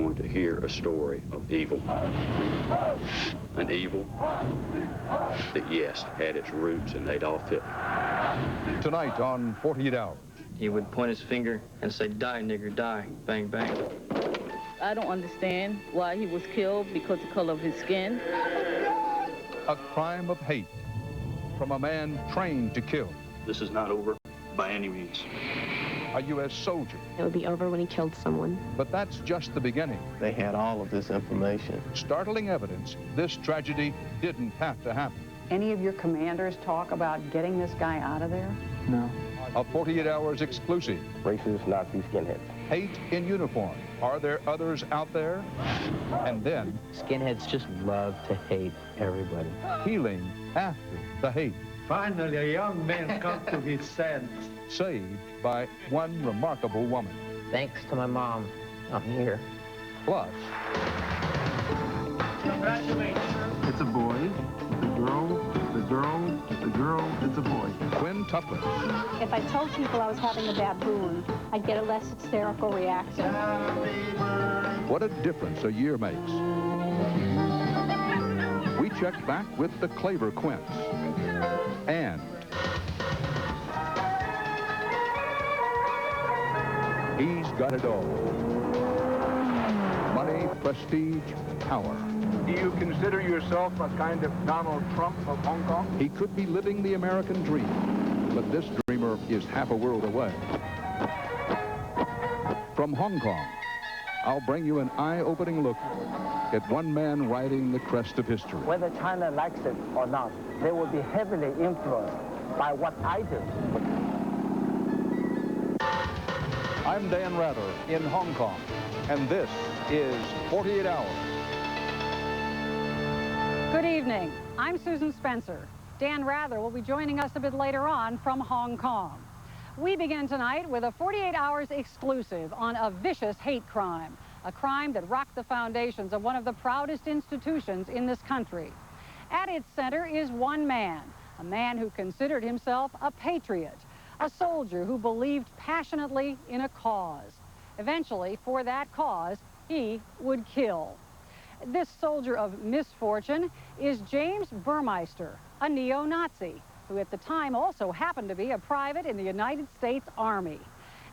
going to hear a story of evil. An evil that, yes, had its roots in Adolf Hitler. Tonight on 48 Hours. He would point his finger and say, "Die, nigger, die." Bang, bang. I don't understand why he was killed because of the color of his skin. A crime of hate from a man trained to kill. This is not over by any means. A U.S. soldier. It would be over when he killed someone. But that's just the beginning. They had all of this information. Startling evidence this tragedy didn't have to happen. Any of your commanders talk about getting this guy out of there? No. A 48 Hours exclusive. Racist Nazi skinheads. Hate in uniform. Are there others out there? And then Skinheads just love to hate everybody. healing after the hate. Finally, a young man comes to his senses. Saved by one remarkable woman. Thanks to my mom, I'm here. Plus, Congratulations. It's a boy, it's a girl, the girl, the girl, it's a boy. quintuplet. If I told people I was having a baboon, I'd get a less hysterical reaction. What a difference a year makes. We check back with the Claver Quints. And he's got it all. Money, prestige, power. Do you consider yourself a kind of Donald Trump of Hong Kong? He could be living the American dream, but this dreamer is half a world away. From Hong Kong, I'll bring you an eye-opening look at one man riding the crest of history. Whether China likes it or not, they will be heavily influenced by what I do. I'm Dan Rather in Hong Kong, and this is 48 Hours. Good evening. I'm Susan Spencer. Dan Rather will be joining us a bit later on from Hong Kong. We begin tonight with a 48 Hours exclusive on a vicious hate crime, a crime that rocked the foundations of one of the proudest institutions in this country. At its center is one man, a man who considered himself a patriot, a soldier who believed passionately in a cause. Eventually, for that cause, he would kill. This soldier of misfortune is James Burmeister, a neo-Nazi, who at the time also happened to be a private in the United States Army.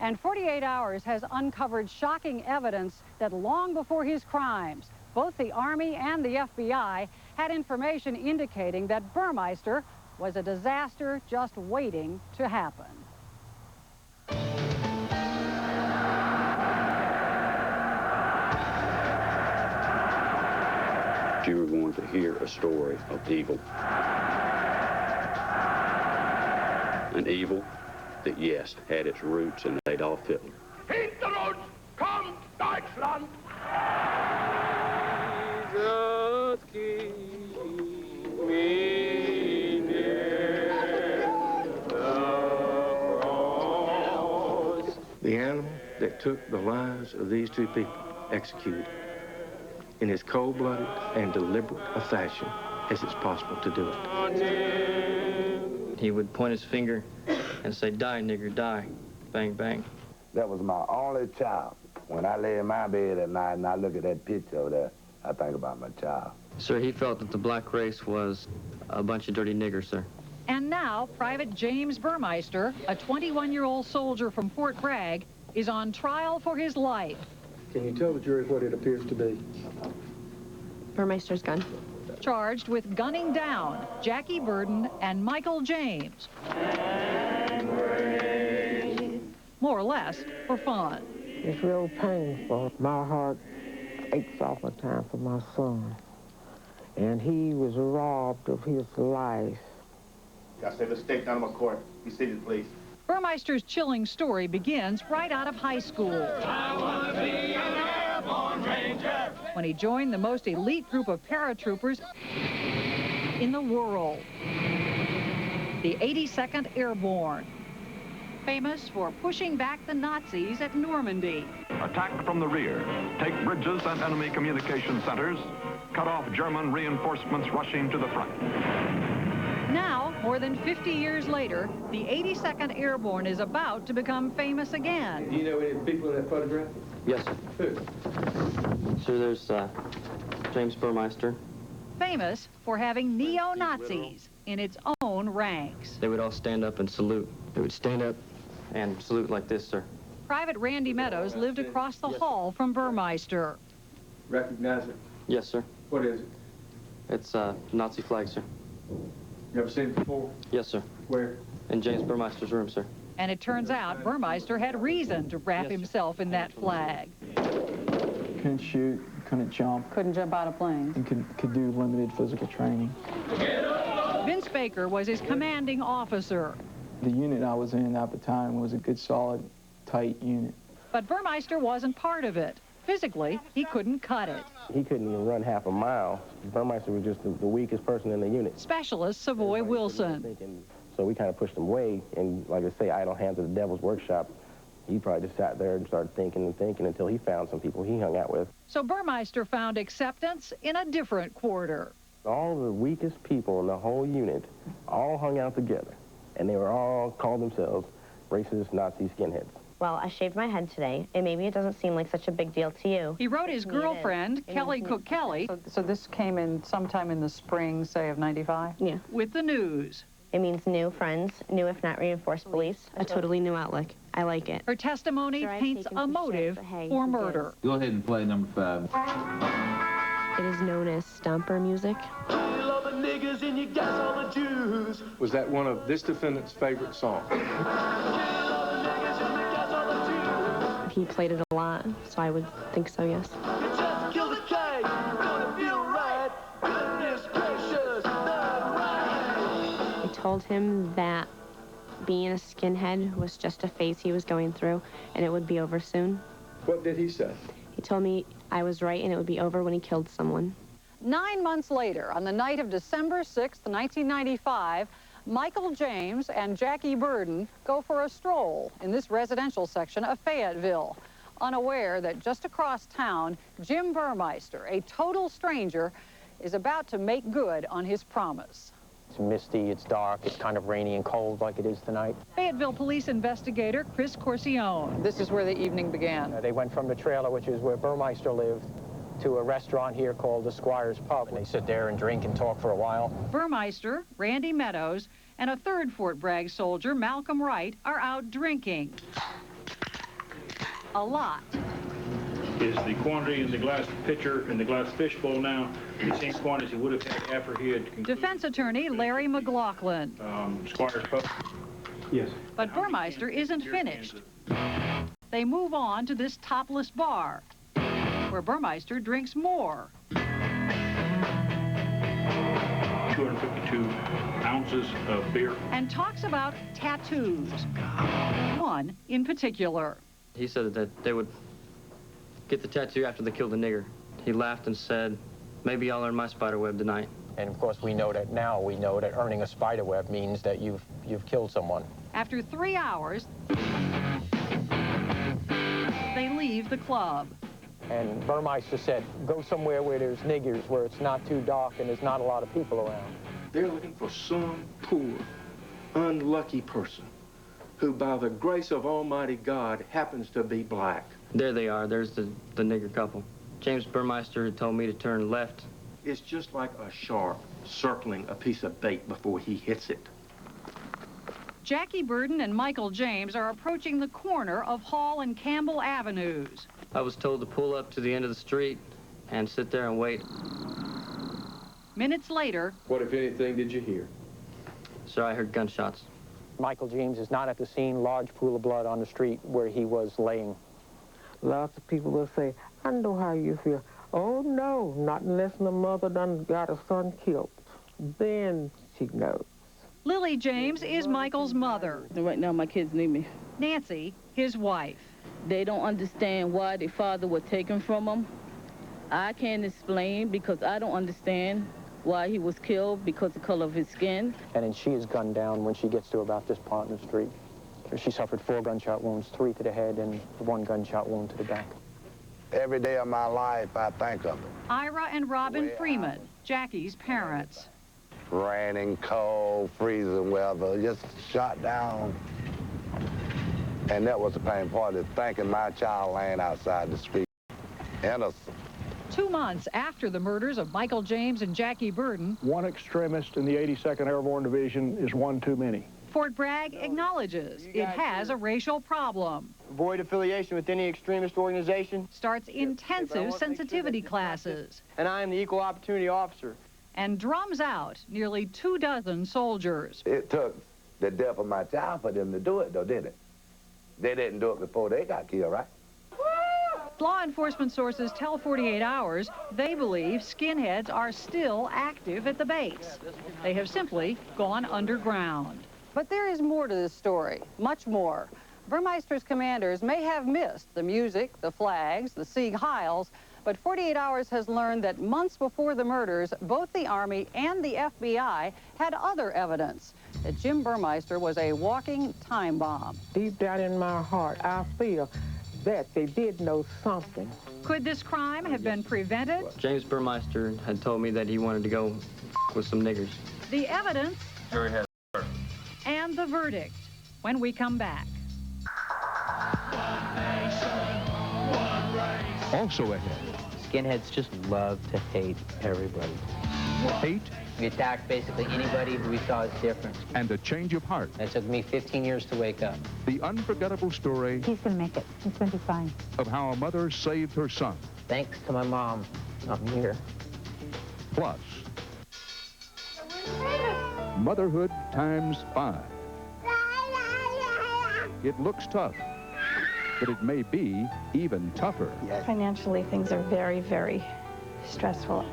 And 48 Hours has uncovered shocking evidence that long before his crimes, both the Army and the FBI had information indicating that Burmeister was a disaster just waiting to happen. You were going to hear a story of evil. An evil that, yes, had its roots in Adolf Hitler. Hinterrund kommt Deutschland! Jesus, keep me near the cross. The animal that took the lives of these two people executed in as cold-blooded and deliberate a fashion as it's possible to do it. He would point his finger and say, "Die, nigger, die." Bang, bang. That was my only child. When I lay in my bed at night and I look at that picture over there, I think about my child. Sir, he felt that the black race was a bunch of dirty niggers, sir. And now, Private James Burmeister, a 21-year-old soldier from Fort Bragg, is on trial for his life. Can you tell the jury what it appears to be? Burmeister's gun. Charged with gunning down Jackie Burden and Michael James. More or less for fun. It's real painful. My heart aches all the time for my son. And he was robbed of his life. I say, let's take down my court. Be seated, please. Burmeister's chilling story begins right out of high school. I want to be an airborne ranger. When he joined the most elite group of paratroopers in the world, the 82nd Airborne, famous for pushing back the Nazis at Normandy. Attack from the rear, take bridges and enemy communication centers, cut off German reinforcements rushing to the front. Now, more than 50 years later, the 82nd Airborne is about to become famous again. Do you know any people in that photograph? Yes, sir. Who? Sir, there's James Burmeister. Famous for having neo-Nazis in its own ranks. They would all stand up and salute. They would stand up and salute like this, sir. Private Randy Meadows lived across the hall from Burmeister. Recognize it? Yes, sir. What is it? It's a Nazi flag, sir. You ever seen it before? Yes, sir. Where? In James Burmeister's room, sir. And it turns out Burmeister had reason to wrap himself in that flag. Couldn't shoot, couldn't jump. Couldn't jump out of planes. And could do limited physical training. Vince Baker was his commanding officer. The unit I was in at the time was a good, solid, tight unit. But Burmeister wasn't part of it. Physically, he couldn't cut it. He couldn't even run half a mile. Burmeister was just the weakest person in the unit. Specialist Savoy Wilson. So we kind of pushed him away, and like I say, idle hands at the devil's workshop. He probably just sat there and started thinking and thinking until he found some people he hung out with. So Burmeister found acceptance in a different quarter. All the weakest people in the whole unit all hung out together, and they were all called themselves racist Nazi skinheads. Well, I shaved my head today, and maybe it doesn't seem like such a big deal to you. He wrote his girlfriend, Kelly Cook Kelly. So this came in sometime in the spring, say, of '95? Yeah. With the news. It means new friends, new if not reinforced beliefs, a totally new outlook. I like it. Her testimony paints a motive for murder. Go ahead and play number 5. It is known as stomper music. Was that one of this defendant's favorite songs? He played it a lot, so I would think so, yes. I told him that being a skinhead was just a phase he was going through, and it would be over soon. What did he say? He told me I was right, and it would be over when he killed someone. 9 months later, on the night of December 6th, 1995, Michael James and Jackie Burden go for a stroll in this residential section of Fayetteville, unaware that just across town, Jim Burmeister, a total stranger, is about to make good on his promise. It's misty, it's dark, it's kind of rainy and cold like it is tonight. Fayetteville police investigator Chris Corcione. This is where the evening began. They went from the trailer, which is where Burmeister lived, to a restaurant here called the Squire's Pub. And they sit there and drink and talk for a while. Burmeister, Randy Meadows, and a third Fort Bragg soldier, Malcolm Wright, are out drinking. A lot. Is the quantity in the glass pitcher and the glass fishbowl now the same quantity he would have had after he had concluded? Defense attorney Larry McLaughlin. Squire's Pub? Yes. But Burmeister isn't finished. They move on to this topless bar, where Burmeister drinks more. 252 ounces of beer. And talks about tattoos. One in particular. He said that they would get the tattoo after they killed the nigger. He laughed and said, maybe I'll earn my spider web tonight. And of course we know that now, we know that earning a spider web means that you've killed someone. After 3 hours, they leave the club. And Burmeister said, go somewhere where there's niggers, where it's not too dark and there's not a lot of people around. They're looking for some poor, unlucky person who, by the grace of Almighty God, happens to be black. There they are. There's the nigger couple. James Burmeister had told me to turn left. It's just like a shark circling a piece of bait before he hits it. Jackie Burden and Michael James are approaching the corner of Hall and Campbell Avenues. I was told to pull up to the end of the street and sit there and wait. Minutes later... What, if anything, did you hear? Sir, I heard gunshots. Michael James is not at the scene. Large pool of blood on the street where he was laying. Lots of people will say, I know how you feel. Oh, no, not unless the mother done got a son killed. Then she knows. Lily James is Michael's mother. Right now, my kids need me. Nancy, his wife. They don't understand why their father was taken from them. I can't explain because I don't understand why he was killed because of the color of his skin. And then she is gunned down when she gets to about this part in the street. She suffered 4 gunshot wounds, 3 to the head and 1 gunshot wound to the back. Every day of my life, I think of it. Ira and Robin Freeman, Jackie's parents. Raining, cold, freezing weather, just shot down. And that was the pain part, is thinking my child laying outside the street, innocent. 2 months after the murders of Michael James and Jackie Burden, One extremist in the 82nd Airborne Division is one too many. Fort Bragg acknowledges it has a racial problem. Avoid affiliation with any extremist organization. Starts intensive sensitivity classes. And I am the equal opportunity officer. And drums out nearly 24 soldiers. It took the death of my child for them to do it, though, didn't it? They didn't do it before they got killed, right? Law enforcement sources tell 48 Hours they believe skinheads are still active at the base. They have simply gone underground. But there is more to this story, much more. Burmeister's commanders may have missed the music, the flags, the Sieg Heils, but 48 Hours has learned that months before the murders, both the Army and the FBI had other evidence that Jim Burmeister was a walking time bomb. Deep down in my heart, I feel that they did know something. Could this crime have been prevented? James Burmeister had told me that he wanted to go with some niggers. The evidence Jury has and the verdict when we come back. Also ahead, Skinheads just love to hate everybody. hate We attacked basically anybody who we saw as different. and a change of heart. It took me 15 years to wake up. The unforgettable story He's gonna make it. He's gonna be fine. of how a mother saved her son. Thanks to my mom, I'm here. Plus, motherhood ×5. It looks tough, but it may be even tougher. Financially, things are very, very stressful.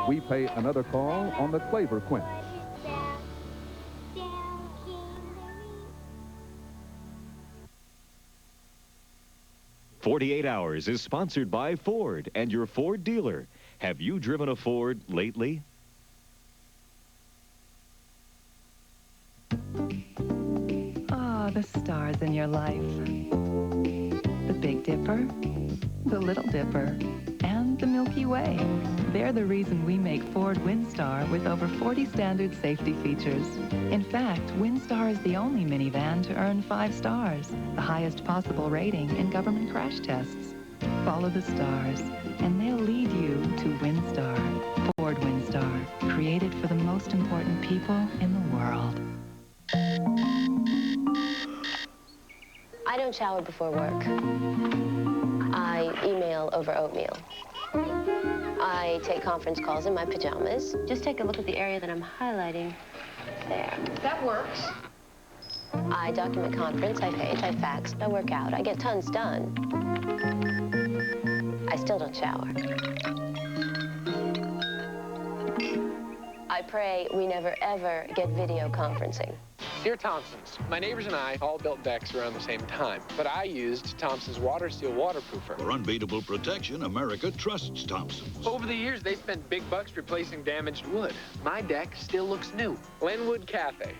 We pay another call on the Claver Quince. "48 Hours is sponsored by Ford and your Ford dealer. Have you driven a Ford lately? Ah, the stars in your life. The Big Dipper, the Little Dipper, and the Milky Way. They're the reason we make Ford Windstar with over 40 standard safety features. In fact, Windstar is the only minivan to earn 5 stars, the highest possible rating in government crash tests. Follow the stars, and they'll lead you to Windstar. Ford Windstar, created for the most important people in the world. I don't shower before work. I email over oatmeal. I take conference calls in my pajamas. Just take a look at the area that I'm highlighting. There. That works. I document conference, I page, I fax, I work out. I get tons done. I still don't shower. I pray we never, ever get video conferencing. Dear Thompsons, my neighbors and I all built decks around the same time, but I used Thompson's Water Seal waterproofer. For unbeatable protection, America trusts Thompson's. Over the years, they spent big bucks replacing damaged wood. My deck still looks new. Glenwood Cafe.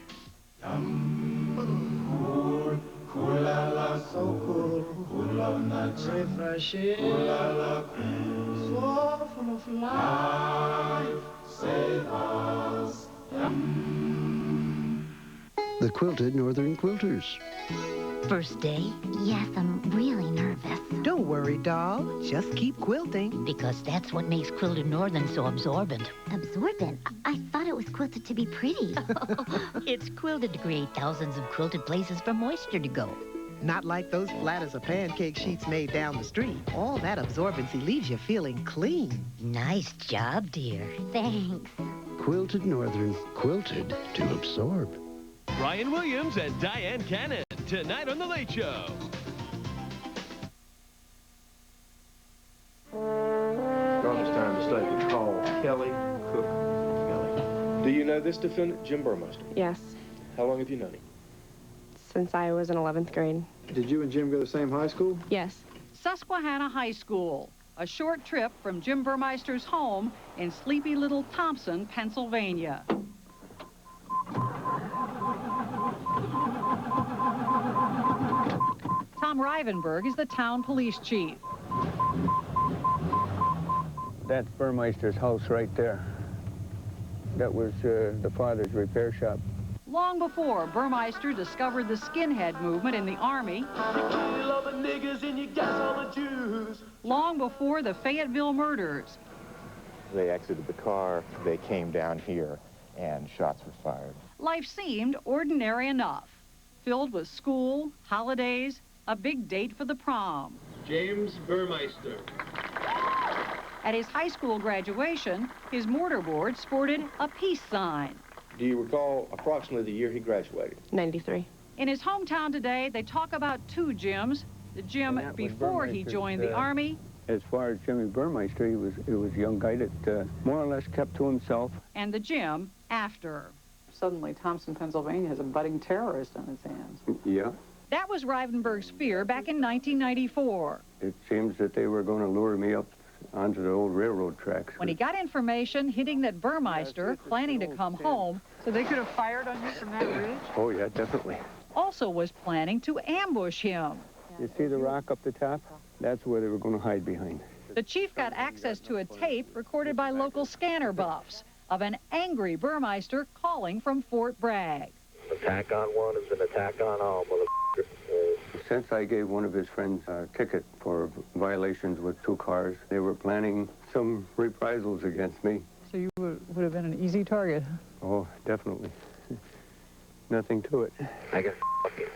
Refreshing, so full of life, save us. The Quilted Northern Quilters. First day? Yes, I'm really nervous. Don't worry, doll. Just keep quilting. Because that's what makes Quilted Northern so absorbent. Absorbent? I thought it was quilted to be pretty. It's quilted to create thousands of quilted places for moisture to go. Not like those flat as a pancake sheets made down the street. All that absorbency leaves you feeling clean. Nice job, dear. Thanks. Quilted Northern. Quilted to absorb. Brian Williams and Diane Cannon, tonight on The Late Show. Garbage time mistake. Call Kelly Cook. Kelly. Do you know this defendant, Jim Burmeister? Yes, How long have you known him? since I was in 11th grade. Did you and Jim go to the same high school? Yes. Susquehanna High School, a short trip from Jim Burmeister's home in sleepy little Thompson, Pennsylvania. Tom Rivenberg is the town police chief. That's Burmeister's house right there. That was the father's repair shop. Long before Burmeister discovered the skinhead movement in the Army, You love the niggas and you gas all the Jews. long before the Fayetteville murders. They exited the car, they came down here, and shots were fired. Life seemed ordinary enough, filled with school, holidays, a big date for the prom. James Burmeister. At his high school graduation, his mortarboard sported a peace sign. Do you recall approximately the year he graduated? 93. In his hometown today, they talk about two Jims. The Jim before he joined the Army. As far as Jimmy Burmeister, he was a young guy that more or less kept to himself. And the Jim after. Suddenly, Thompson, Pennsylvania has a budding terrorist on its hands. Yeah. That was Rivenburg's fear back in 1994. It seems that they were going to lure me up onto the old railroad tracks. When he got information hinting that Burmeister, planning to come home, so they could have fired on you from that ridge? Oh, yeah, definitely. Also was planning to ambush him. You see the rock up the top? That's where they were going to hide behind. The chief got access to a tape recorded by local scanner buffs of an angry Burmeister calling from Fort Bragg. Attack on one is an attack on all, motherfucker. Since I gave one of his friends a ticket for violations with 2 cars, they were planning some reprisals against me. So you would have been an easy target? Oh, definitely. Nothing to it. I got fucking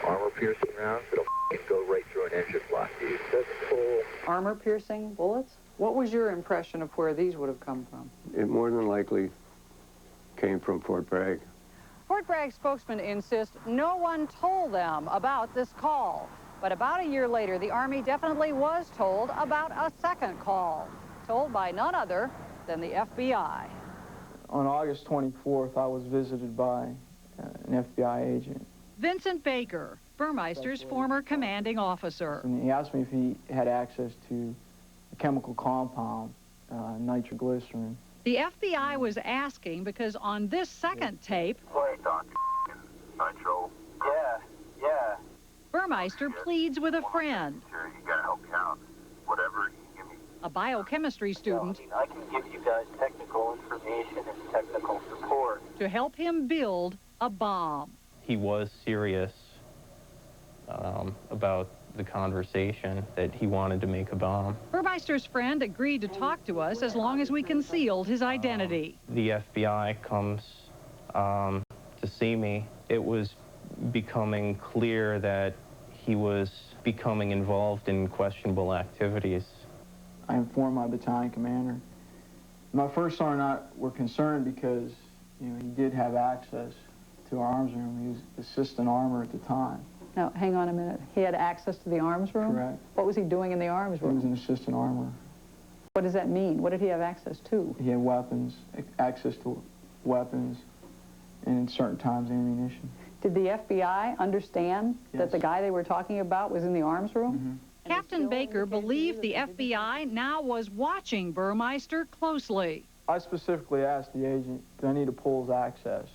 armor-piercing rounds that'll go right through an engine block, dude. That's cool. Armor-piercing bullets? What was your impression of where these would have come from? It more than likely came from Fort Bragg. Fort Bragg spokesman insists no one told them about this call. But about a year later, the Army definitely was told about a second call, told by none other than the FBI. On August 24th, I was visited by an FBI agent. Vincent Baker, Burmeister's former commanding officer. And he asked me if he had access to a chemical compound, nitroglycerin. The FBI was asking because on this second tape, Nitro. Yeah. Burmeister pleads with a friend, Sure, you gotta help me out. Whatever you give me. a biochemistry student, I can give you guys technical information and technical support. to help him build a bomb. He was serious about the conversation that he wanted to make a bomb. Burmeister's friend agreed to talk to us as long as we concealed his identity. The FBI comes to see me. It was becoming clear that he was becoming involved in questionable activities. I informed my battalion commander. My first sergeant were concerned because, he did have access to our arms room. He was assistant armor at the time. Now, hang on a minute. He had access to the arms room? Correct. What was he doing in the arms room? He was an assistant armor. What does that mean? What did he have access to? He had weapons, access to weapons, and at certain times ammunition. Did the FBI understand that the guy they were talking about was in the arms room? Mm-hmm. Captain Baker believed the FBI now was watching Burmeister closely. I specifically asked the agent, do I need to pull his access?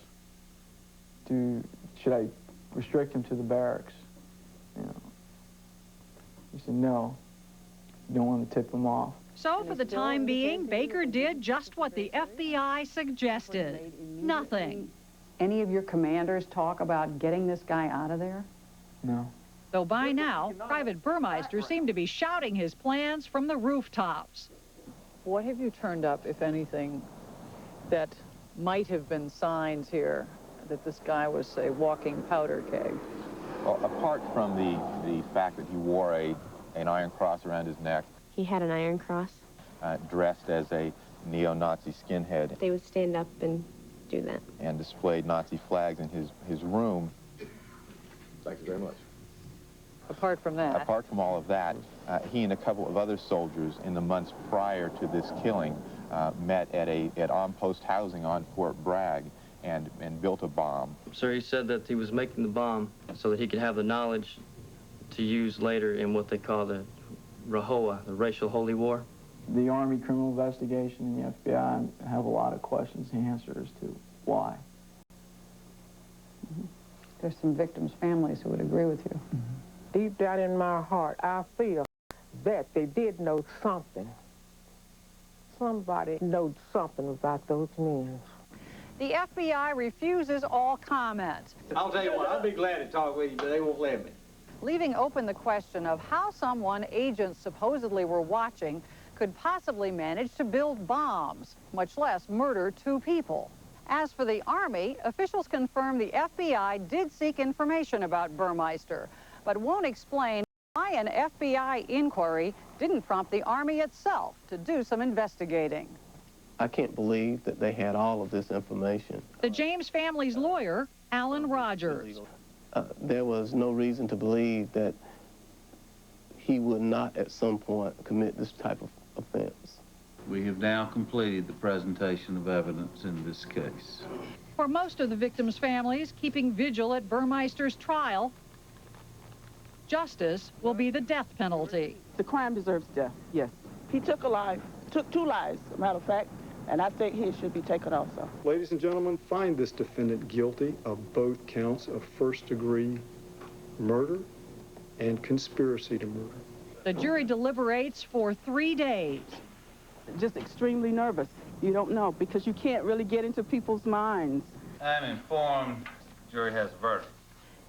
Should I restrict him to the barracks? He said, no, you don't want to tip him off. So for the time being, Baker did just what the FBI suggested. Nothing. Any of your commanders talk about getting this guy out of there? No. Though by now, Private Burmeister seemed to be shouting his plans from the rooftops. What have you turned up, if anything, that might have been signs here that this guy was a walking powder keg? Well, apart from the fact that he wore an iron cross around his neck. He had an iron cross. Dressed as a neo-Nazi skinhead. They would stand up and do that. And displayed Nazi flags in his room. Thank you very much. Apart from that? Apart from all of that, he and a couple of other soldiers in the months prior to this killing met at on-post housing on Fort Bragg and built a bomb. Sir, he said that he was making the bomb so that he could have the knowledge to use later in what they call the RAHOA, the Racial Holy War. The Army Criminal Investigation and the FBI have a lot of questions to answer as to why. Mm-hmm. There's some victims' families who would agree with you. Mm-hmm. Deep down in my heart, I feel that they did know something. Somebody knows something about those men. The FBI refuses all comment. I'll tell you what, I'll be glad to talk with you, but they won't let me. leaving open the question of how someone agents supposedly were watching could possibly manage to build bombs, much less murder 2 people. As for the Army, officials confirm the FBI did seek information about Burmeister, but won't explain why an FBI inquiry didn't prompt the Army itself to do some investigating. I can't believe that they had all of this information. The James family's lawyer, Alan Rogers. There was no reason to believe that he would not at some point commit this type of offense. We have now completed the presentation of evidence in this case. For most of the victims' families keeping vigil at Burmeister's trial, justice will be the death penalty. The crime deserves death, yes. He took a life, took 2 lives, as a matter of fact, and I think he should be taken also. Ladies and gentlemen, find this defendant guilty of both counts of first-degree murder and conspiracy to murder. The jury deliberates for 3 days. Just extremely nervous. You don't know, because you can't really get into people's minds. I'm informed the jury has a verdict.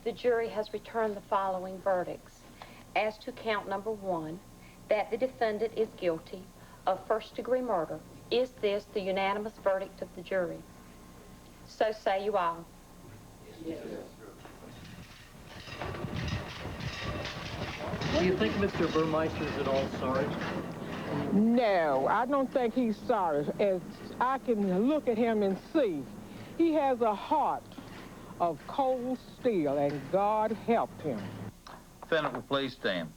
The jury has returned the following verdicts. As to count number 1, that the defendant is guilty of first-degree murder. Is this the unanimous verdict of the jury? So say you all. Yes. Do you think Mr. Burmeister is at all sorry? No, I don't think he's sorry. As I can look at him and see, he has a heart of cold steel, and God helped him. Defendant will please stand.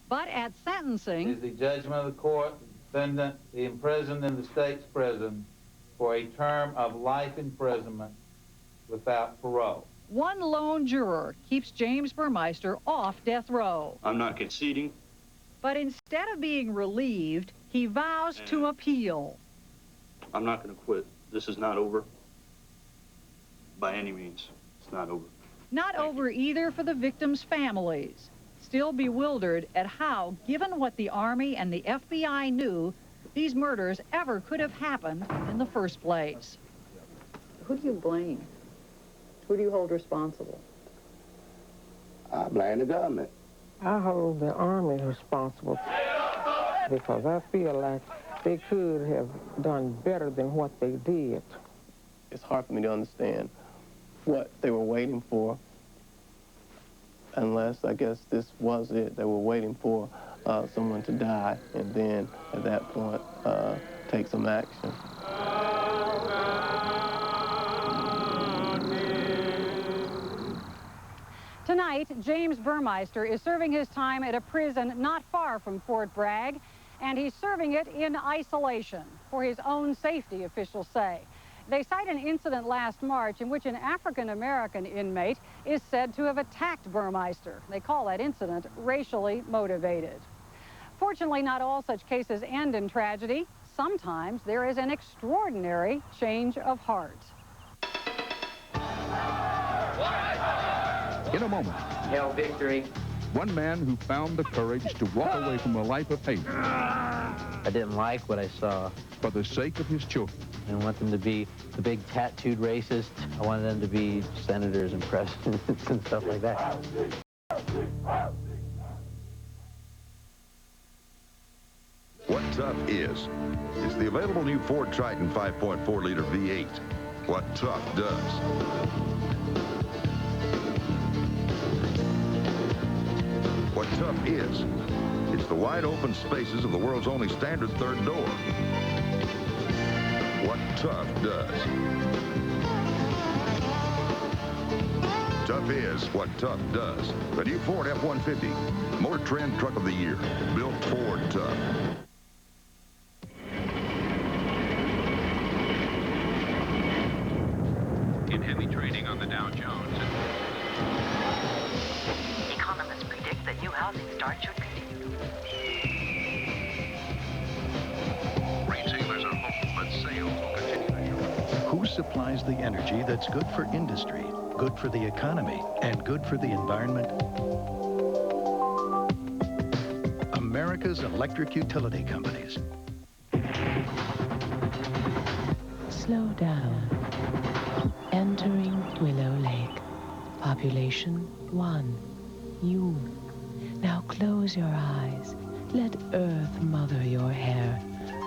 But at sentencing... Is the judgment of the court, the defendant be imprisoned in the state's prison for a term of life imprisonment without parole. One lone juror keeps James Burmeister off death row. I'm not conceding. But instead of being relieved, he vows to appeal. I'm not going to quit. This is not over. By any means, it's not over. Not over either for the victims' families. Still bewildered at how, given what the Army and the FBI knew, these murders ever could have happened in the first place. Who do you blame? Who do you hold responsible? I blame the government. I hold the Army responsible because I feel like they could have done better than what they did. It's hard for me to understand what they were waiting for, unless I guess this was it. They were waiting for someone to die, and then at that point take some action. Tonight, James Burmeister is serving his time at a prison not far from Fort Bragg, and he's serving it in isolation for his own safety, officials say. They cite an incident last March in which an African-American inmate is said to have attacked Burmeister. They call that incident racially motivated. Fortunately, not all such cases end in tragedy. Sometimes there is an extraordinary change of heart. In a moment, Hail victory. one man who found the courage to walk away from a life of hate. I didn't like what I saw. For the sake of his children. I didn't want them to be the big tattooed racists. I wanted them to be senators and presidents and stuff like that. What Tough is the available new Ford Triton 5.4-liter V8. What Tough does. What Tough is, it's the wide open spaces of the world's only standard third door. What Tough does. Tough is what Tough does. The new Ford F-150, Motor Trend Truck of the Year, built Ford Tough. In heavy trading on the Dow Jones. Economists predict that new housing starts should continue. Retailers are hopeful that sales will continue. Who supplies the energy that's good for industry, good for the economy, and good for the environment? America's electric utility companies. Slow down. Entering Willow Lake. Population 1. you. Now close your eyes. Let Earth mother your hair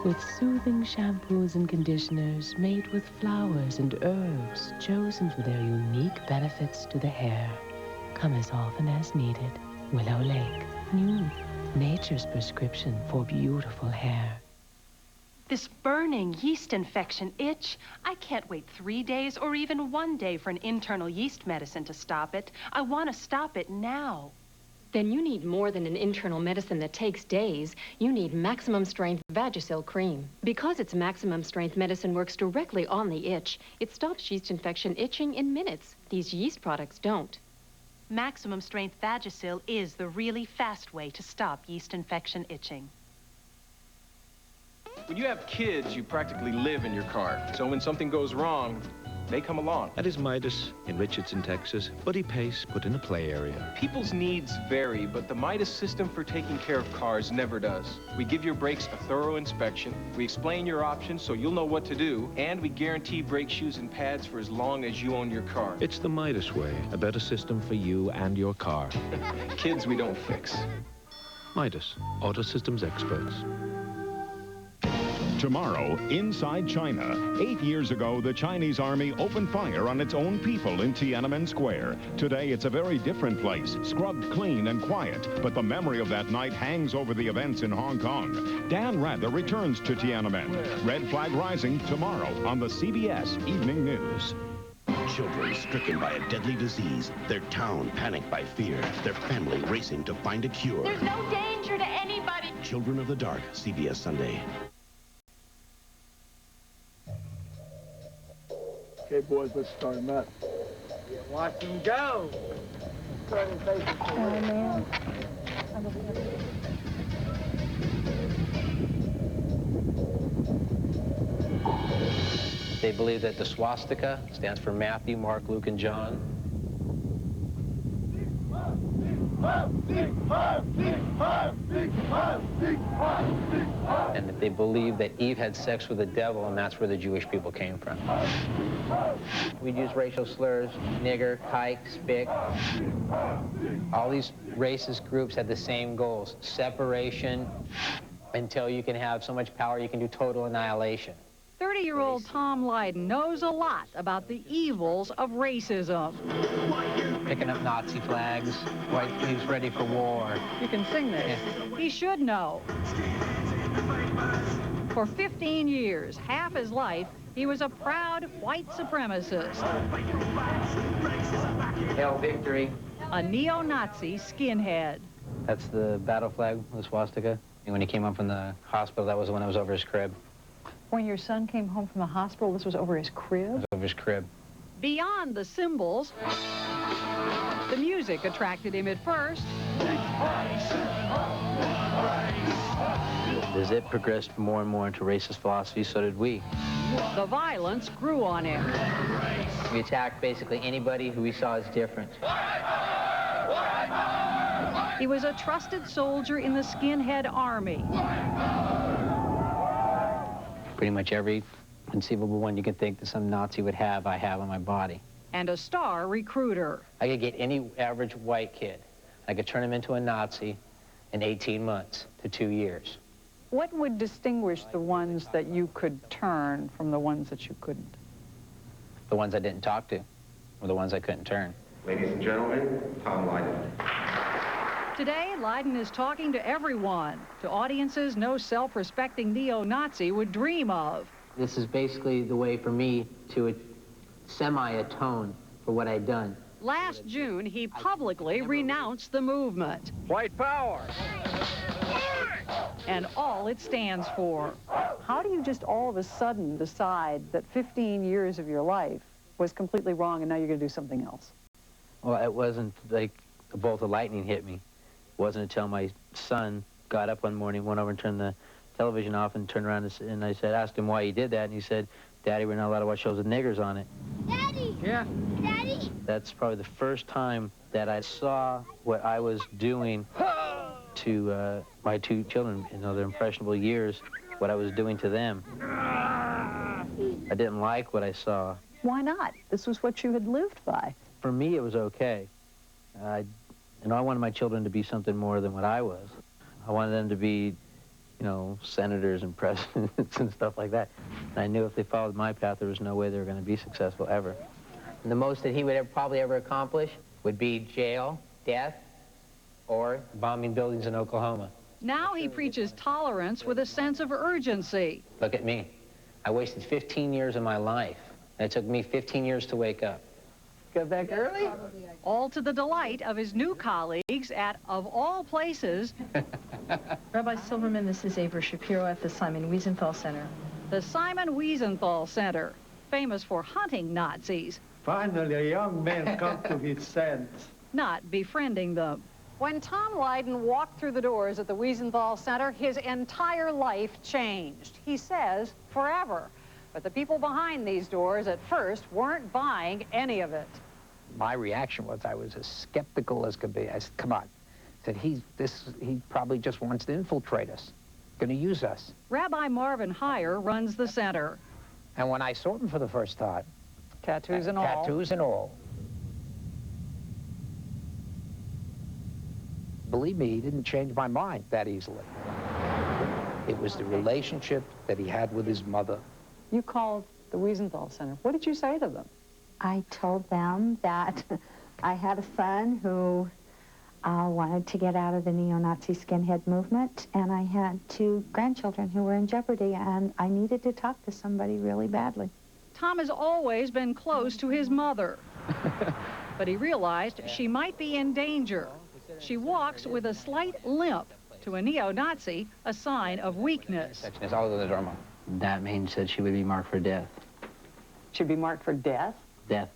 with soothing shampoos and conditioners made with flowers and herbs chosen for their unique benefits to the hair. Come as often as needed. Willow Lake. New. Nature's prescription for beautiful hair. This burning yeast infection itch, I can't wait 3 days or even 1 day for an internal yeast medicine to stop it. I want to stop it now. Then you need more than an internal medicine that takes days. You need maximum strength Vagisil cream. Because its maximum strength medicine works directly on the itch, it stops yeast infection itching in minutes. These yeast products don't. Maximum strength Vagisil is the really fast way to stop yeast infection itching. When you have kids, you practically live in your car. So when something goes wrong, they come along. That is Midas in Richardson, Texas. Buddy Pace put in a play area. People's needs vary, but the Midas system for taking care of cars never does. We give your brakes a thorough inspection, we explain your options so you'll know what to do, and we guarantee brake shoes and pads for as long as you own your car. It's the Midas way, a better system for you and your car. Kids we don't fix. Midas, auto systems experts. Tomorrow, inside China. 8 years ago, the Chinese army opened fire on its own people in Tiananmen Square. Today, it's a very different place, scrubbed clean and quiet. But the memory of that night hangs over the events in Hong Kong. Dan Rather returns to Tiananmen. Red Flag Rising tomorrow on the CBS Evening News. Children stricken by a deadly disease, their town panicked by fear, their family racing to find a cure. There's no danger to anybody. Children of the Dark, CBS Sunday. Okay, boys, let's start them up. Watch them go. Oh, man. They believe that the swastika stands for Matthew, Mark, Luke, and John. And that they believe that Eve had sex with the devil, and that's where the Jewish people came from. We'd use racial slurs, nigger, hike, spick. All these racist groups had the same goals: separation until you can have so much power you can do total annihilation. 30-year-old Tom Lydon knows a lot about the evils of racism. Picking up Nazi flags, he's ready for war. You can sing this. Yeah. He should know. For 15 years, half his life, he was a proud white supremacist. Hail victory. A neo-Nazi skinhead. That's the battle flag, the swastika. And when he came home from the hospital, that was when I was over his crib. When your son came home from the hospital, this was over his crib? It was over his crib. Beyond the symbols, the music attracted him at first. As it progressed more and more into racist philosophy, so did we. The violence grew on him. We attacked basically anybody who we saw as different. He was a trusted soldier in the skinhead army. Pretty much every conceivable one you can think that some Nazi would have, I have on my body. And a star recruiter. I could get any average white kid. I could turn him into a Nazi in 18 months to 2 years. What would distinguish the ones that you could turn from the ones that you couldn't? The ones I didn't talk to were the ones I couldn't turn. Ladies and gentlemen, Tom Lydon. Today, Lydon is talking to everyone, to audiences no self-respecting neo-Nazi would dream of. This is basically the way for me to semi-atone for what I'd done. Last June, he publicly renounced the movement. White power! And all it stands for. How do you just all of a sudden decide that 15 years of your life was completely wrong and now you're going to do something else? Well, it wasn't like a bolt of lightning hit me. It wasn't until my son got up one morning, went over and turned the television off and turned around and I asked him why he did that, and he said, "Daddy, we're not allowed to watch shows with niggers on it." Daddy! Yeah? Daddy! That's probably the first time that I saw what I was doing to my 2 children, you know, their impressionable years, what I was doing to them. I didn't like what I saw. Why not? This was what you had lived by. For me, it was okay. And I wanted my children to be something more than what I was. I wanted them to be, you know, senators and presidents and stuff like that. And I knew if they followed my path, there was no way they were going to be successful ever. And the most that he would probably ever accomplish would be jail, death, or bombing buildings in Oklahoma. Now he preaches tolerance with a sense of urgency. Look at me. I wasted 15 years of my life. And it took me 15 years to wake up. Got back early? All to the delight of his new colleagues at, of all places, Rabbi Silverman, this is Avery Shapiro at the Simon Wiesenthal Center. the Simon Wiesenthal Center, famous for hunting Nazis, Finally, a young man come to his sense. not befriending them. When Tom Lydon walked through the doors at the Wiesenthal Center, his entire life changed. He says forever. But the people behind these doors at first weren't buying any of it. My reaction was I was as skeptical as could be. I said, come on. I said, he probably just wants to infiltrate us, going to use us. Rabbi Marvin Heyer runs the center. And when I saw him for the first time, tattoos and all. Tattoos and all. Believe me, he didn't change my mind that easily. It was the relationship that he had with his mother. You called the Wiesenthal Center. What did you say to them? I told them that I had a son who wanted to get out of the neo-Nazi skinhead movement, and I had 2 grandchildren who were in jeopardy, and I needed to talk to somebody really badly. Tom has always been close to his mother, but he realized she might be in danger. She walks with a slight limp. To a neo-Nazi, a sign of weakness. That means that she would be marked for death. She'd be marked for death? Death.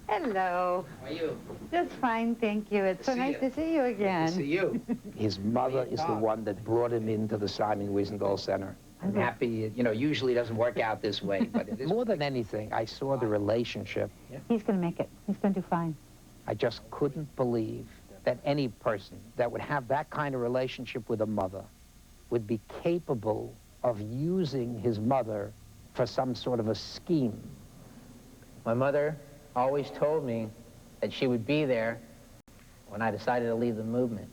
Hello. How are you? Just fine, thank you. It's so nice to see you again. Good to see you. His mother is the one that brought him into the Simon Wiesenthal Center. I'm happy, you know, usually it doesn't work out this way, but it is. More than anything, I saw the relationship. He's going to make it. He's going to do fine. I just couldn't believe that any person that would have that kind of relationship with a mother would be capable of using his mother for some sort of a scheme. My mother always told me that she would be there when I decided to leave the movement.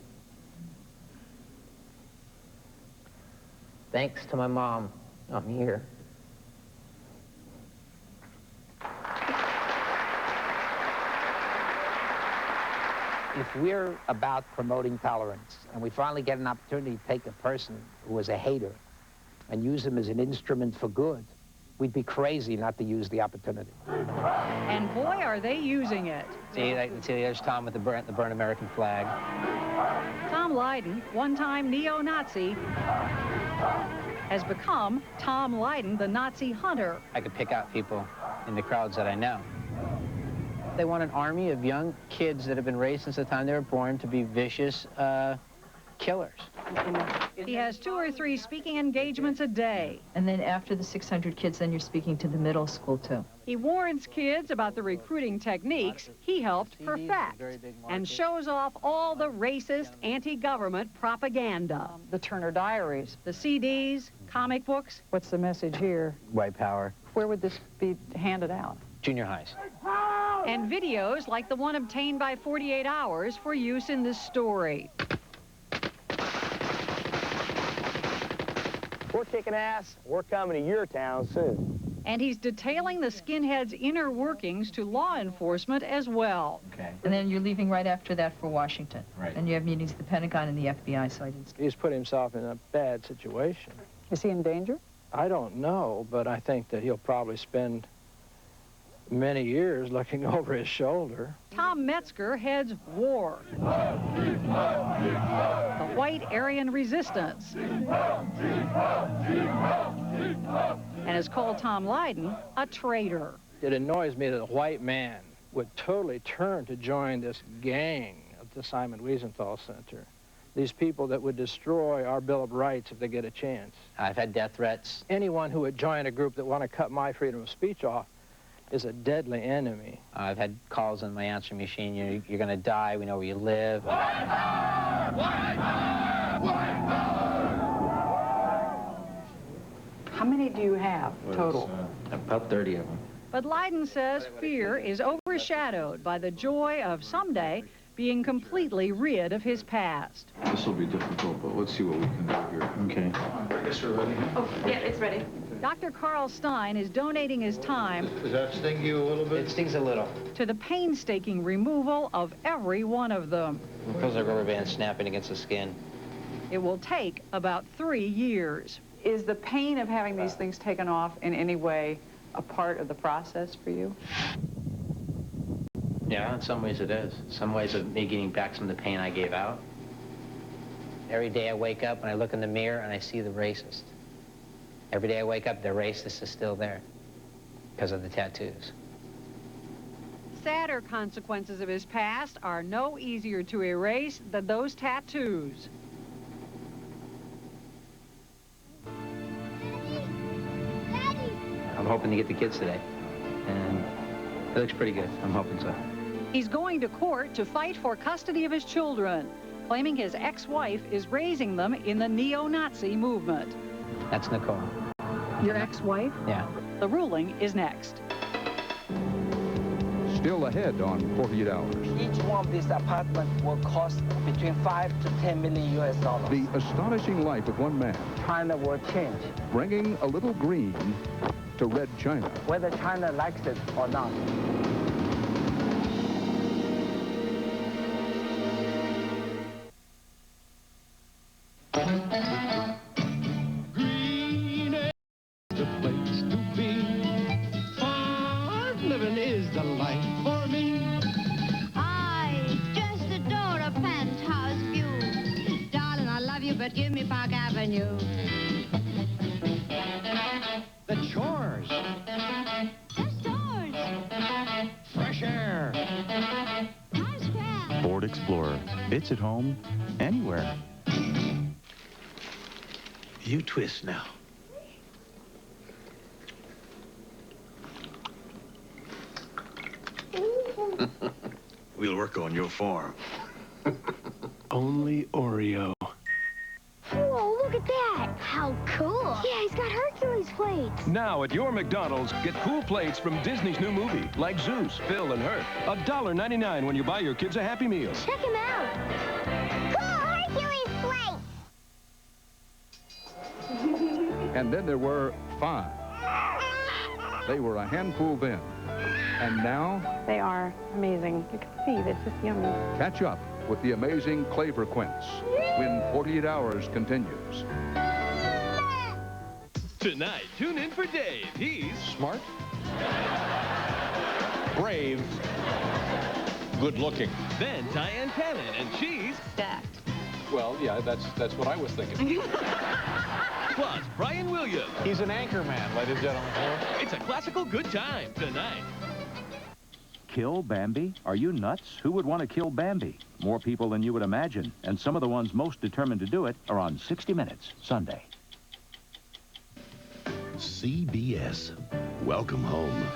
Thanks to my mom, I'm here. If we're about promoting tolerance, and we finally get an opportunity to take a person who was a hater and use him as an instrument for good, we'd be crazy not to use the opportunity. And boy, are they using it. See, there's Tom with the burn American flag. Tom Lydon, one-time neo-Nazi, has become Tom Lydon, the Nazi hunter. I could pick out people in the crowds that I know. They want an army of young kids that have been raised since the time they were born to be vicious killers. He has 2 or 3 speaking engagements a day. And then after the 600 kids, then you're speaking to the middle school, too. He warns kids about the recruiting techniques he helped perfect and shows off all the racist, anti-government propaganda. The Turner Diaries, the CDs, comic books. What's the message here? White power. Where would this be handed out? Junior highs. And videos like the one obtained by 48 Hours for use in this story. We're kicking ass. We're coming to your town soon. And he's detailing the skinheads' inner workings to law enforcement as well. Okay. And then you're leaving right after that for Washington. Right. And you have meetings with the Pentagon and the FBI, so I didn't... He's put himself in a bad situation. Is he in danger? I don't know, but I think that he'll probably spend many years looking over his shoulder. Tom Metzger heads war. The White Aryan Resistance. And has called Tom Lydon a traitor. It annoys me that a white man would totally turn to join this gang at the Simon Wiesenthal Center. These people that would destroy our Bill of Rights if they get a chance. I've had death threats. Anyone who would join a group that want to cut my freedom of speech off is a deadly enemy. I've had calls on my answering machine. You're going to die. We know where you live. White power! White power! White power! How many do you have total? About 30 of them. But Leiden says fear is overshadowed by the joy of someday being completely rid of his past. This will be difficult, but let's see what we can do here. Okay. I guess we're ready. Oh, yeah, it's ready. Dr. Carl Stein is donating his time. Does that sting you a little bit? It stings a little. To the painstaking removal of every one of them. It feels like rubber band snapping against the skin. It will take about 3 years. Is the pain of having these things taken off in any way a part of the process for you? Yeah, in some ways it is. Some ways of me getting back some of the pain I gave out. Every day I wake up and I look in the mirror and I see the racist. Every day I wake up, the racist is still there because of the tattoos. Sadder consequences of his past are no easier to erase than those tattoos. I'm hoping to get the kids today, and it looks pretty good. I'm hoping so. He's going to court to fight for custody of his children, claiming his ex-wife is raising them in the neo-Nazi movement. That's Nicole. Your ex-wife? Yeah. The ruling is next. Still ahead on 48 Hours. Each one of these apartments will cost between 5 to 10 million US dollars. The astonishing life of one man. China will change. Bringing a little green to red China. Whether China likes it or not. Green is the place to be. Farm living is the life for me. I just adore a penthouse view. Darling, I love you, but give me Park Avenue. The chores. Just doors. Fresh air. Times Square. Ford Explorer. It's at home anywhere. You twist now. We'll work on your farm. Only Oreo. Whoa, look at that. How cool. Yeah, he's got Hercules plates. Now at your McDonald's, get cool plates from Disney's new movie, like Zeus, Phil, and Her. $1.99 when you buy your kids a Happy Meal. Check him out. Cool Hercules plates. And then there were 5. They were a handful then. And now, They are amazing. You can see it's just yummy. catch up with the amazing Claver Quince when 48 Hours continues. Tonight, tune in for Dave. He's smart, brave, good looking. Then Diane Cannon, and she's stacked. Well, yeah, that's what I was thinking. Plus Brian Williams. He's an anchor man, ladies and gentlemen. It's a classical good time tonight. Kill Bambi? Are you nuts? Who would want to kill Bambi? More people than you would imagine, and some of the ones most determined to do it are on 60 Minutes, Sunday. CBS. Welcome home.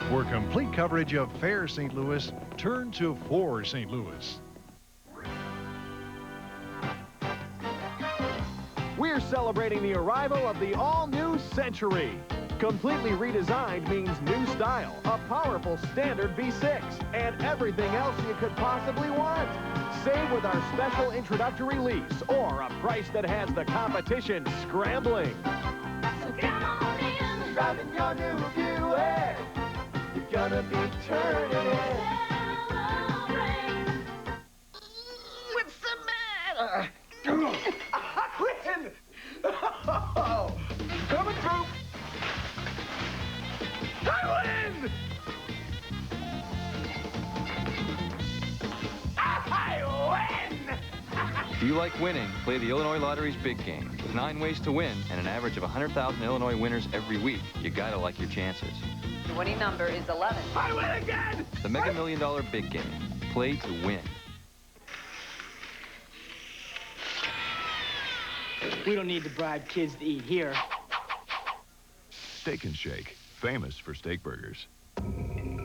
For complete coverage of Fair St. Louis, turn to For St. Louis. We're celebrating the arrival of the all-new Century. Completely redesigned means new style, a powerful standard V6, and everything else you could possibly want. Save with our special introductory lease or a price that has the competition scrambling. So come on in, driving your new Buick. You're gonna be turning it. Celebrate. What's the matter? I win! Oh, coming through. I win! I win! If you like winning, play the Illinois Lottery's big game. With 9 ways to win and an average of 100,000 Illinois winners every week, you gotta like your chances. The winning number is 11. I win again! The Mega $1 Million Big Game. Play to win. We don't need to bribe kids to eat here. Steak and Shake, famous for steak burgers.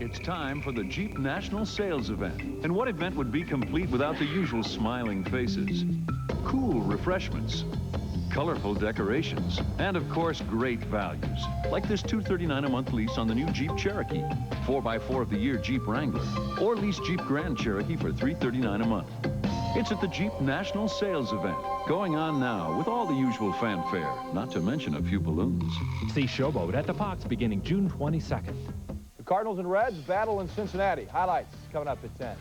It's time for the Jeep National Sales Event. And what event would be complete without the usual smiling faces? Cool refreshments, colorful decorations, and of course, great values. Like this $239 a month lease on the new Jeep Cherokee, 4x4 of the year Jeep Wrangler, or lease Jeep Grand Cherokee for $339 a month. It's at the Jeep National Sales Event, going on now with all the usual fanfare, not to mention a few balloons. See Showboat at the Pox beginning June 22nd. The Cardinals and Reds battle in Cincinnati. Highlights coming up at 10.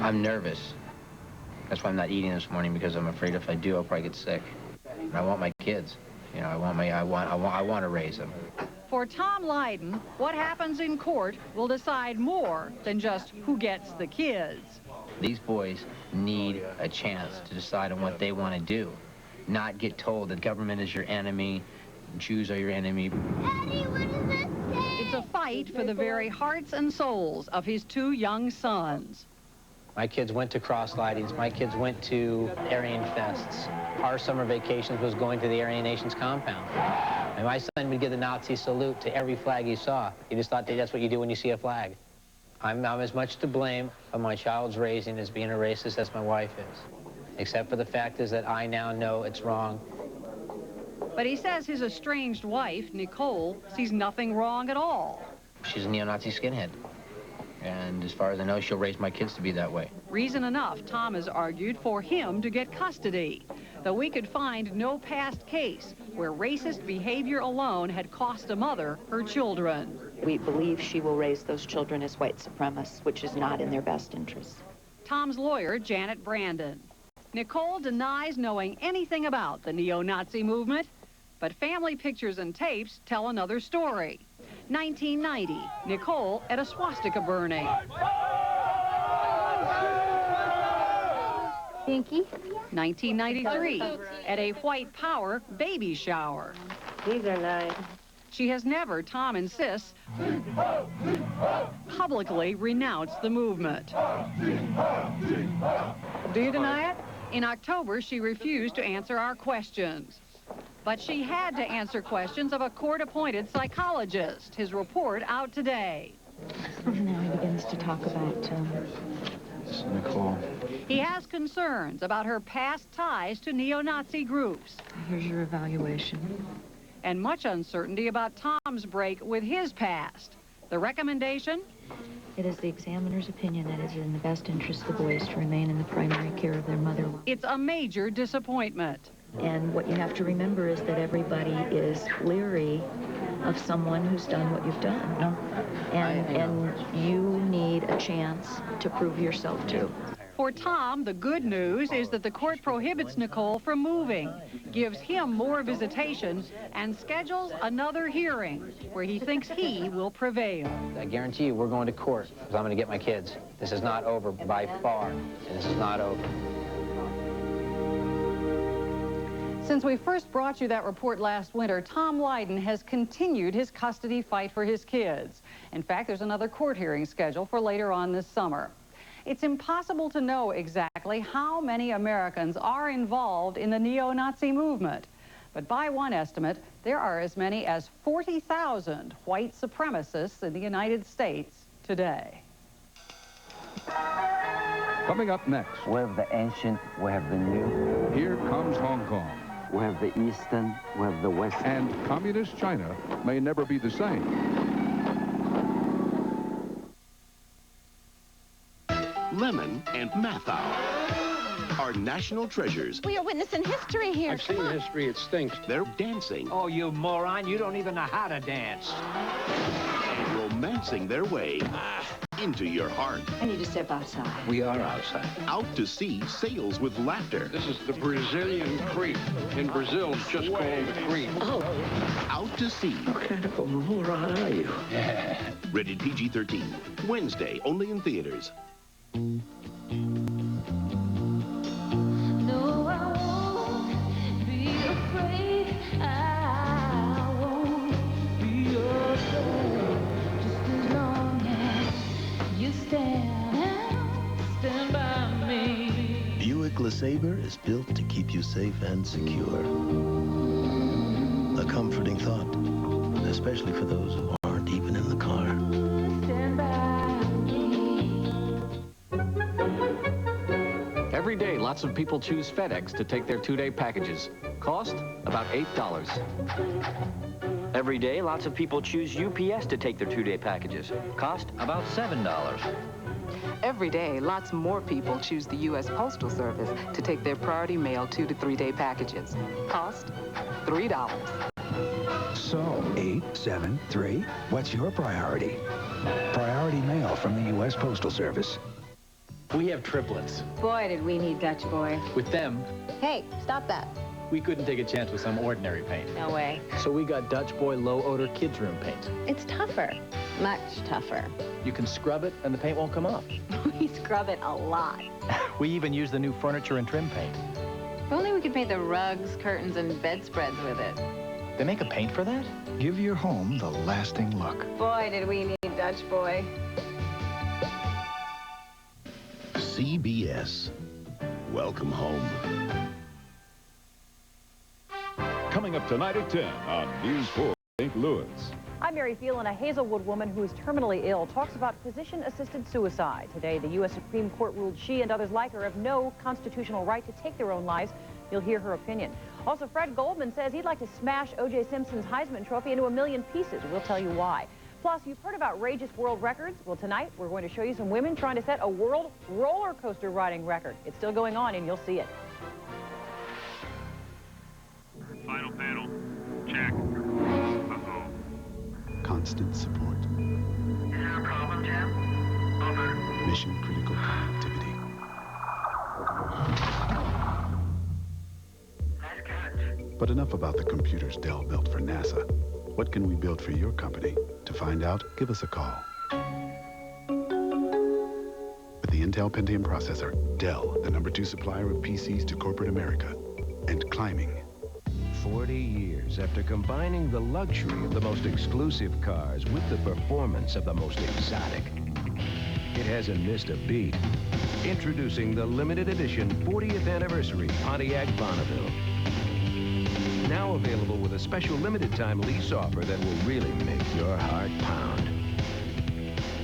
I'm nervous. That's why I'm not eating this morning, because I'm afraid if I do, I'll probably get sick. And I want my kids. You know, I want to raise them. For Tom Lydon, what happens in court will decide more than just who gets the kids. These boys need a chance to decide on what they want to do, not get told that government is your enemy, Jews are your enemy. Daddy, what does this say? It's a fight for the very hearts and souls of his two young sons. My kids went to cross lightings. My kids went to Aryan fests. Our summer vacations was going to the Aryan Nations compound. And my son would give the Nazi salute to every flag he saw. He just thought that's what you do when you see a flag. I'm as much to blame of my child's raising as being a racist as my wife is. Except for the fact is that I now know it's wrong. But he says his estranged wife, Nicole, sees nothing wrong at all. She's a neo-Nazi skinhead. And as far as I know, she'll raise my kids to be that way. Reason enough, Tom has argued, for him to get custody, though we could find no past case where racist behavior alone had cost a mother her children. We believe she will raise those children as white supremacists, which is not in their best interest. Tom's lawyer, Janet Brandon. Nicole denies knowing anything about the neo-Nazi movement, but family pictures and tapes tell another story. 1990, Nicole at a swastika burning. Pinky? 1993, at a white power baby shower. These are nice. She has never, Tom insists, publicly renounced the movement. Do you deny it? In October, she refused to answer our questions. But she had to answer questions of a court-appointed psychologist. His report out today. Now he begins to talk about Nicole. He has concerns about her past ties to neo-Nazi groups. Here's your evaluation. And much uncertainty about Tom's break with his past. The recommendation? It is the examiner's opinion that it is in the best interest of the boys to remain in the primary care of their mother. It's a major disappointment. And what you have to remember is that everybody is leery of someone who's done what you've done. No. And you need a chance to prove yourself too. For Tom, the good news is that the court prohibits Nicole from moving, gives him more visitation, and schedules another hearing where he thinks he will prevail. I guarantee you we're going to court because I'm going to get my kids. This is not over by far. This is not over. Since we first brought you that report last winter, Tom Lydon has continued his custody fight for his kids. In fact, there's another court hearing scheduled for later on this summer. It's impossible to know exactly how many Americans are involved in the neo-Nazi movement. But by one estimate, there are as many as 40,000 white supremacists in the United States today. Coming up next. We have the ancient, we have the new. Here comes Hong Kong. We have the Eastern, we have the Western. And communist China may never be the same. Lemon and Math Hour are national treasures. We are witnessing history here. I've seen history, it stinks. They're dancing. Oh, you moron, you don't even know how to dance. Romancing their way into your heart. I need to step outside. We are outside. Out to sea sails with laughter. This is the Brazilian creep. In Brazil, it's just called the creep. Oh. Out to sea. What kind of a moron are you? Rated PG-13. Wednesday, only in theaters. No, I won't be afraid. I won't be afraid. Just as long as you stand by me. Buick LeSabre is built to keep you safe and secure. A comforting thought, especially for those who aren't even in the car. Stand by. lots of people choose FedEx to take their 2-day packages. Cost? About $8. Every day, lots of people choose UPS to take their 2-day packages. Cost? About $7. Every day, lots more people choose the U.S. Postal Service to take their priority mail 2- to 3-day packages. Cost? $3. So, 8, 7, 3, what's your priority? Priority mail from the U.S. Postal Service. We have triplets. Boy, did we need Dutch Boy. With them, Hey, stop that. we couldn't take a chance with some ordinary paint. No way. So we got Dutch Boy low-odor kids' room paint. It's tougher. Much tougher. You can scrub it and the paint won't come off. We scrub it a lot. We even use the new furniture and trim paint. If only we could paint the rugs, curtains, and bedspreads with it. They make a paint for that? Give your home the lasting look. Boy, did we need Dutch Boy. CBS. Welcome home. Coming up tonight at 10 on News 4 St. Louis. I'm Mary Phelan. A Hazelwood woman who is terminally ill talks about physician-assisted suicide. Today, the U.S. Supreme Court ruled she and others like her have no constitutional right to take their own lives. You'll hear her opinion. Also, Fred Goldman says he'd like to smash O.J. Simpson's Heisman Trophy into a million pieces. We'll tell you why. Plus, you've heard of outrageous world records. Well, tonight, we're going to show you some women trying to set a world roller coaster riding record. It's still going on, and you'll see it. Final panel. Check. Uh-oh. Constant support. Is there a problem, Jim? Over. Mission critical connectivity. Nice catch. But enough about the computers Dell built for NASA. What can we build for your company? To find out, give us a call. With the Intel Pentium processor, Dell, the #2 supplier of PCs to corporate America, and climbing. 40 years after combining the luxury of the most exclusive cars with the performance of the most exotic, it hasn't missed a beat. Introducing the limited edition 40th anniversary Pontiac Bonneville. Now available with a special limited time lease offer that will really make your heart pound.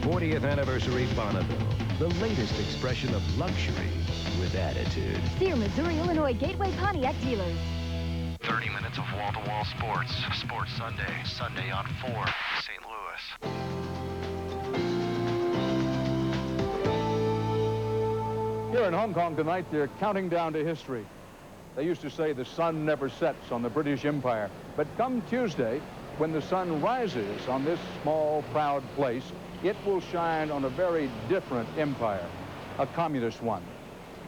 40th anniversary Bonneville, the latest expression of luxury with attitude. See your Missouri, Illinois Gateway Pontiac dealers. 30 minutes of wall-to-wall sports. Sports Sunday. Sunday on 4, St. Louis. Here in Hong Kong tonight, they're counting down to history. They used to say the sun never sets on the British Empire. But come Tuesday, when the sun rises on this small, proud place, it will shine on a very different empire, a communist one.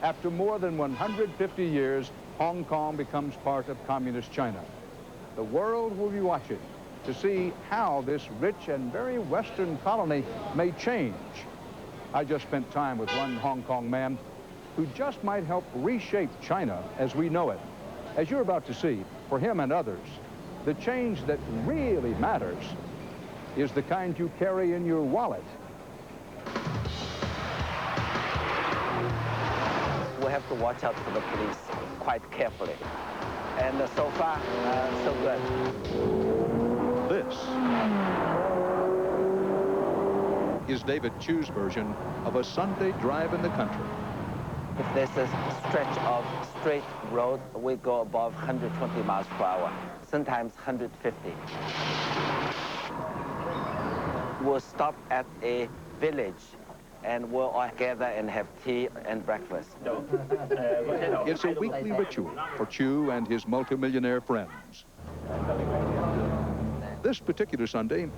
After more than 150 years, Hong Kong becomes part of communist China. The world will be watching to see how this rich and very Western colony may change. I just spent time with one Hong Kong man who just might help reshape China as we know it. As you're about to see, for him and others, the change that really matters is the kind you carry in your wallet. We have to watch out for the police quite carefully. And so far, so good. This is David Chu's version of a Sunday drive in the country. If there's a stretch of straight road, we go above 120 miles per hour, sometimes 150. We'll stop at a village and we'll all gather and have tea and breakfast. It's a weekly ritual for Chu and his multimillionaire friends. This particular Sunday,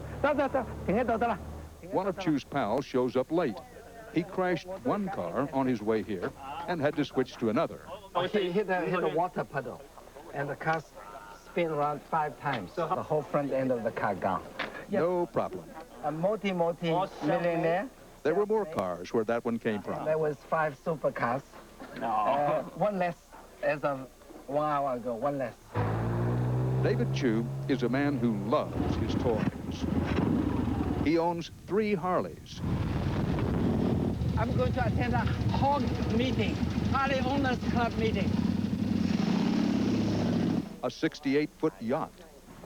one of Chu's pals shows up late. He crashed one car on his way here and had to switch to another. He hit a water puddle, and the car spin around 5 times. The whole front end of the car gone. No problem. A multi-millionaire. There were more cars where that one came from. There was 5 supercars. No. One less as of 1 hour ago, one less. David Chu is a man who loves his toys. He owns 3 Harleys. I'm going to attend a hog meeting, Harley Owners Club meeting. A 68-foot yacht.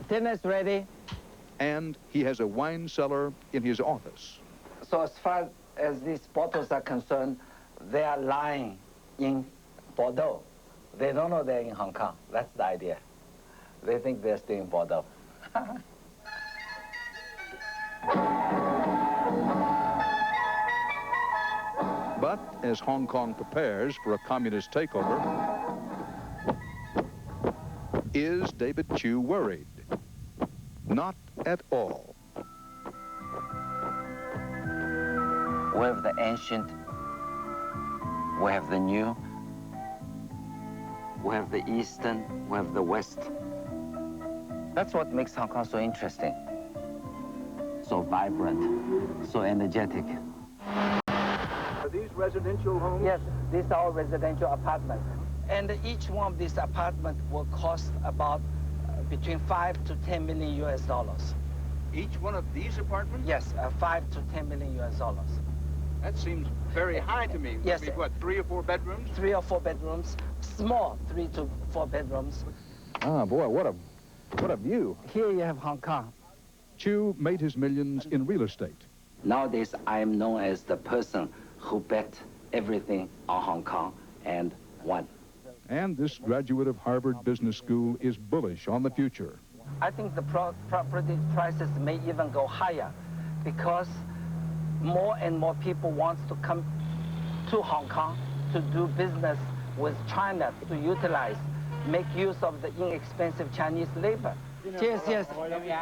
Dinner's ready. And he has a wine cellar in his office. So as far as these bottles are concerned, they are lying in Bordeaux. They don't know they're in Hong Kong. That's the idea. They think they're still in Bordeaux. But as Hong Kong prepares for a communist takeover, is David Chiu worried? Not at all. We have the ancient, we have the new, we have the Eastern, we have the West. That's what makes Hong Kong so interesting, so vibrant, so energetic. Are these residential homes? Yes, these are all residential apartments. And each one of these apartments will cost about between 5 to 10 million US dollars. Each one of these apartments? Yes, 5 to 10 million US dollars. That seems very high to me. Yes. What, 3 or 4 bedrooms? 3 or 4 bedrooms, small 3 to 4 bedrooms. Ah, boy, what a view. Here you have Hong Kong. Chiu made his millions in real estate. Nowadays, I am known as the person who bet everything on Hong Kong and won. And this graduate of Harvard Business School is bullish on the future. I think the property prices may even go higher because more and more people want to come to Hong Kong to do business with China, to utilize, make use of the inexpensive Chinese labor. Yes.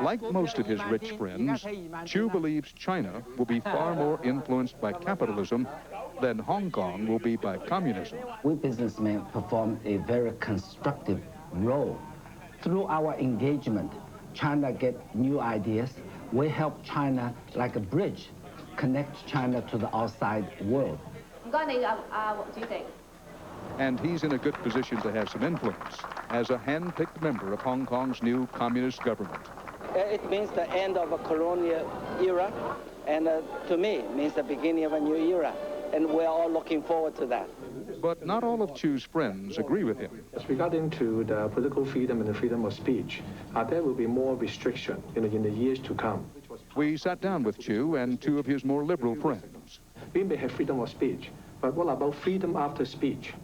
Like most of his rich friends, Chiu believes China will be far more influenced by capitalism than Hong Kong will be by communism. We businessmen perform a very constructive role. Through our engagement, China get new ideas. We help China like a bridge, connect China to the outside world. And he's in a good position to have some influence as a hand-picked member of Hong Kong's new communist government. It means the end of a colonial era, and to me, it means the beginning of a new era. And we're all looking forward to that. But not all of Chiu's friends agree with him. As regarding to the political freedom and the freedom of speech, there will be more restriction in the years to come. We sat down with Chiu and 2 of his more liberal friends. We may have freedom of speech, but what about freedom after speech?